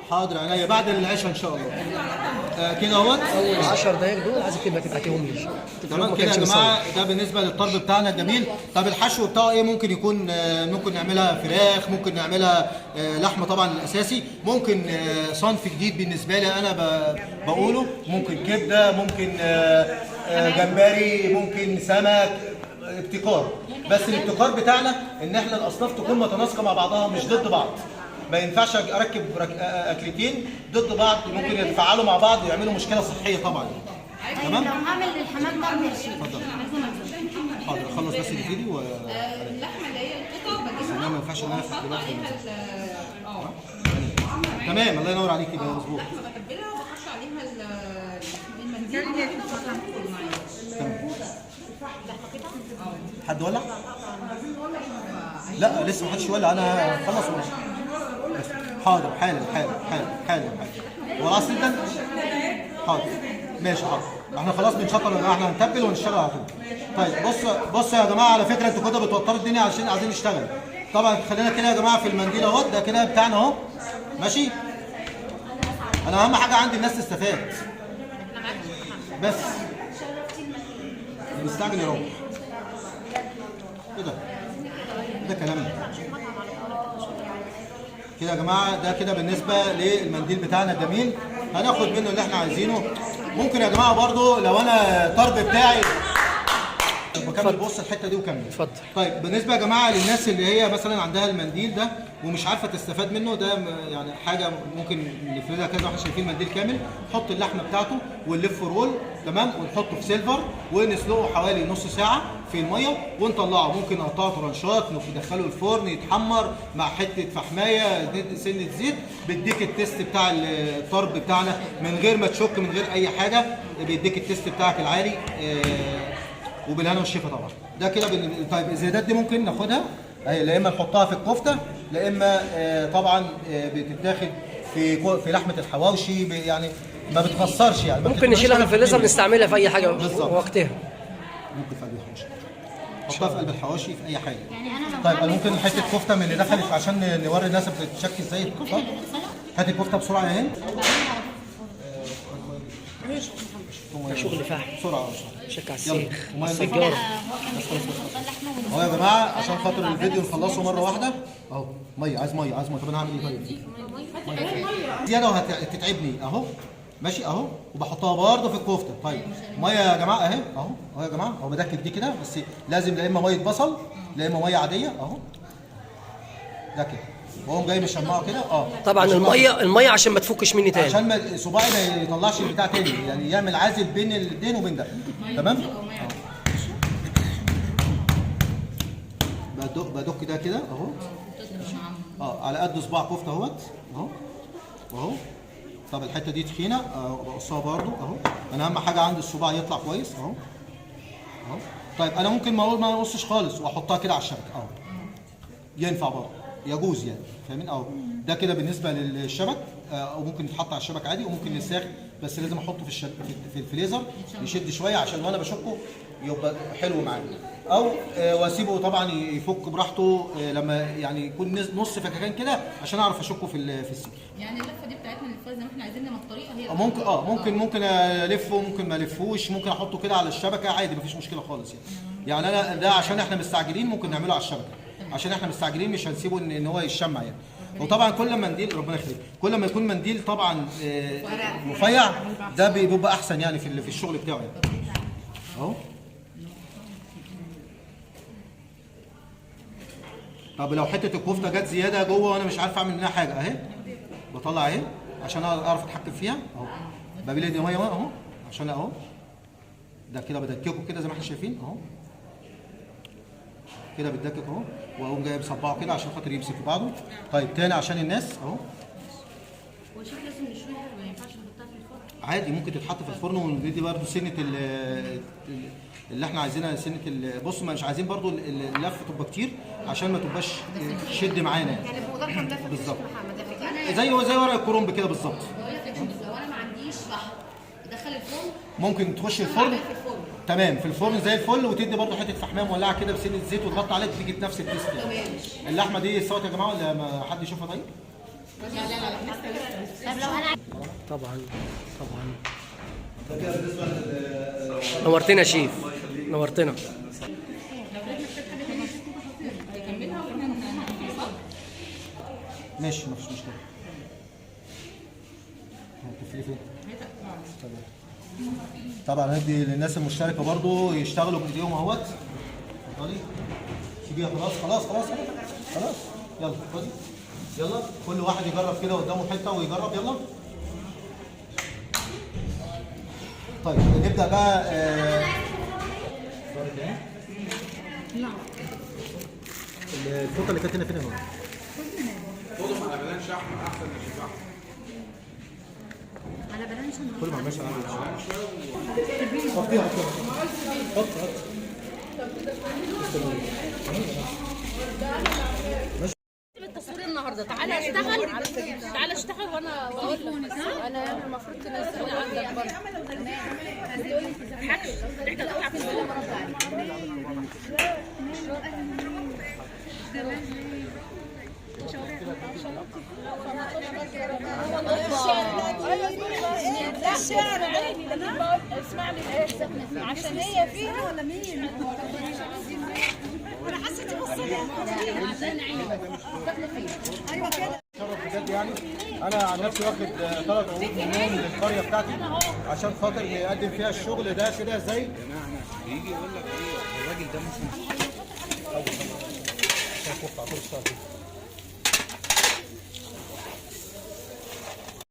حاضر عينيا بعد العشاء ان شاء الله. كده اهوت اول 10 دقايق دول عايزك تبقى تبعتيهم لي. تمام كده يا جماعه. ده بالنسبه للطرب بتاعنا الجميل. طب الحشو بتاعه ايه؟ ممكن يكون ممكن نعملها فراخ، ممكن نعملها لحمه طبعا الاساسي، ممكن صنف جديد بالنسبه لي انا بقوله، ممكن كبده، ممكن جمبري، ممكن سمك، ابتكار. بس الابتكار بتاعنا ان احنا الاصناف تكون متناسقه مع بعضها مش ضد بعض. ما ينفعش اركب اكلتين ضد بعض، ممكن يتفاعلوا مع بعض ويعملوا مشكله صحيه طبعا. تمام. لو هعمل للحمام ضرب يا شيخ. اتفضل. حاضر اخلص بس اللي في ايدي اللحمه اللي هي القطع بجيبها انا ما ينفعش ان انا افتح دلوقتي. عليها تمام الله ينور عليك كده مظبوط. اللحمه بتبلها وبحش عليها المنديل تمام. حد ولع؟ لا لسه ما حدش ولع، انا خلص حاضر حالا حالا حالا حالا حالا. هو الاصل ده؟ حاضر ماشي حاضر. احنا خلاص بنشطر يا جماعه، احنا هنتبل ونشتغل على طول. طيب بص يا جماعه، على فكره انتوا كده بتوتروا الدنيا عشان عايزين نشتغل. طبعا خلينا كده يا جماعه في المنديل اهوت، ده كده بتاعنا اهو ماشي. انا اهم حاجه عندي الناس تستفاد بس. مستعجل يروح كده. ده كلامنا كده يا جماعه. ده كده بالنسبه للمنديل بتاعنا الجميل، هناخد منه اللي احنا عايزينه. ممكن يا جماعه برضو لو انا الطرب بتاعي بكمل. بص الحته دي وكمل. اتفضل. طيب بالنسبه يا جماعه للناس اللي هي مثلا عندها المنديل ده ومش عارفه تستفاد منه، ده يعني حاجه ممكن نفردها كده. احنا شايفين منديل كامل، نحط اللحمه بتاعته ونلف رول تمام، ونحطه في سيلفر ونسلقه حوالي نص ساعه في الميه ونطلعه. ممكن نقطعه طرنشات، ندخله الفرن يتحمر مع حته فحمايه سنه زيت، بيديك التيست بتاع الطرب بتاعنا من غير ما تشك، من غير اي حاجه، بيديك التيست بتاعك العالي. وبالهنا والشفا طبعا. ده كده طيب الزيادات دي ممكن ناخدها لا اما نحطها في الكفته، لا اما طبعا بتتاخد في لحمه الحواوشي، يعني ما بتخسرش يعني. ممكن نشيلها من الفريزر نستعملها في اي حاجه وقتها. ممكن في قلب الحواوشي، نحطها في قلب الحواوشي في اي حاجه. يعني انا طيب انا ممكن حته كفته من اللي دخلت عشان نوري الناس بتتشكل ازاي الكفته. هات الكفته بسرعه يا هند. شغل فاحم بسرعه شك على السيخ السجاره اهو يا جماعه عشان خاطر الفيديو نخلصه مره واحده اهو. ميه عايز ميه عايز ميه. طب انا هعمل ايه طيب؟ زياده وهتتعبني اهو ماشي اهو. وبحطها برضه في الكفته. طيب ميه يا جماعه اهي اهو اهو يا جماعه اهو. بدكك دي كده بس لازم لا اما ميه بصل لا اما ميه عاديه اهو. ده كده وهو جاي مشمعه كده طبعا الميه عشان ما تفكش مني تاني، عشان ما صباعي ما يطلعش البتاع تاني، يعني يعمل عازل بين الدين وبين ده. تمام. بدك ده كده اهو على قد صباع كفته اهوت اهو اهو. طب الحته دي تخينه بقصها برده اهو. انا اهم حاجه عندي الصباع يطلع كويس اهو اهو. طيب انا ممكن ما اقصش خالص واحطها كده على الشبكه اهو، ينفع برضه يجوز يعني، فاهمين اهو. ده كده بالنسبه للشبك، او ممكن يتحط على الشبك عادي وممكن للساخ، بس لازم احطه في الفريزر يشد شويه عشان وانا بشكه يبقى حلو معايا، او واسيبه طبعا يفك براحته لما يعني يكون نص فككان كده عشان اعرف اشكه في السيخ. يعني اللفه دي بتاعتنا اللي زي ما احنا عايزينها من الطريقه هي ممكن الفه، ممكن ما الفوش، ممكن احطه كده على الشبكه عادي مفيش مشكله خالص يعني انا ده عشان احنا مستعجلين ممكن نعمله على الشبكه، عشان احنا مستعجلين مش هنسيبه ان هو يشمع يعني. وطبعا كل منديل ربنا يخليك كل ما يكون منديل طبعا رفيع ده بيبقى احسن يعني في الشغل بتاعه يعني اهو. طب لو حته الكفته جت زياده جوه وانا مش عارف اعمل منها حاجه اهي، بطلع اهي عشان اعرف اتحكم فيها اهو. ببيل دي ميه اهو عشان اهو. ده كده بدككه كده زي ما احنا شايفين اهو كده بتدكك اهو، واقوم جاي مصبعه كده عشان خاطر يمسك في بعضه. طيب تاني عشان الناس اهو. هو شوف لازم نشويها ما ينفعش نحطها في الفرن؟ عادي ممكن تتحط في الفرن، وندي برده سنه اللي احنا عايزينها سنه بص مش عايزين برده اللف تبقى كتير عشان ما تبقاش تشد معانا يعني بوضعها ملفه بالظبط محمد زي ورق الكرنب كده بالظبط. لو انا ما عنديش فحم ادخل الفرن، ممكن تخش الفرن تمام في الفرن زي الفل، وتدي برده حته فحميه مولعه كده بسنه زيت وتغطي عليها تيجي بنفس التيست يعني. اللحمه دي استوت يا جماعه ولا ما حد يشوفها طيب؟ لا لسه طبعا طبعا. ده كده بالنسبه نورتنا يا شيف، نورتنا. ماشي مفيش مشكله. هتقفلي فين؟ طبعا هدي للناس المشتركه برضو يشتغلوا بايديهم اهوت. اتفضلي سيبيها. خلاص يلا خدي. يلا كل واحد يجرب كده قدامه حته ويجرب. يلا طيب نبدا بقى. لا الفوطه اللي كانت هنا فين يا نور؟ خدهم على بلان شحم احسن من الشحم. على بلانش كل ما عملش حطيها حط التصوير النهارده. تعالى اشتغل وانا اقول لك. انا المفروض تنزلني عندك برضه. احنا نطلع في السلم. لا الشعر اسمعني عشان هي فيها ولا مين؟ انا حسيت ايوه كده. شرف بجد يعني. انا عن نفسي واخد 3 عروض منهم للقريه بتاعتي عشان خاطر يقدم فيها الشغل ده كده ازاي. بيجي يقول لك ايه الراجل ده مثلا شايف وقت على طول الشهر.